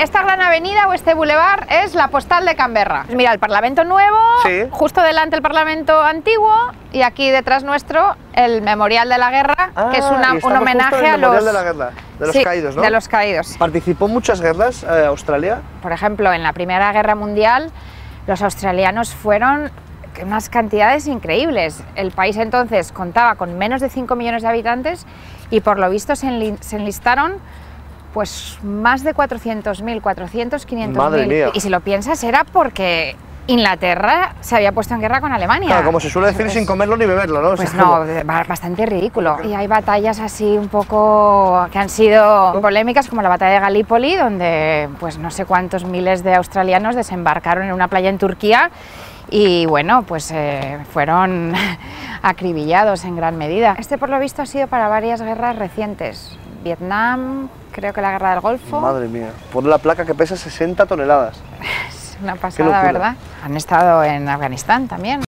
esta gran avenida o este bulevar es la postal de Canberra. Mira, el Parlamento Nuevo, Sí. justo delante el Parlamento Antiguo y aquí detrás nuestro el Memorial de la Guerra, que es y un estamos justo homenaje en el a los... Memorial de la guerra, de los Sí, caídos, ¿no? de los caídos. ¿Participó en muchas guerras Australia? Por ejemplo, en la Primera Guerra Mundial los australianos fueron unas cantidades increíbles. El país entonces contaba con menos de 5 millones de habitantes y por lo visto se enlistaron pues más de 400.000, 400, 500.000. Madre mía. Y si lo piensas era porque Inglaterra se había puesto en guerra con Alemania. Claro, como se suele decir, sin comerlo ni beberlo, ¿no? Pues O sea, no, bastante ridículo. Y hay batallas así un poco que han sido polémicas, como la batalla de Galípoli, donde pues no sé cuántos miles de australianos desembarcaron en una playa en Turquía y bueno, pues fueron acribillados en gran medida. Este por lo visto ha sido para varias guerras recientes. Vietnam, creo que la guerra del Golfo. Madre mía, por la placa que pesa 60 toneladas. Es una Qué pasada, locura. ¿verdad? Han estado en Afganistán también.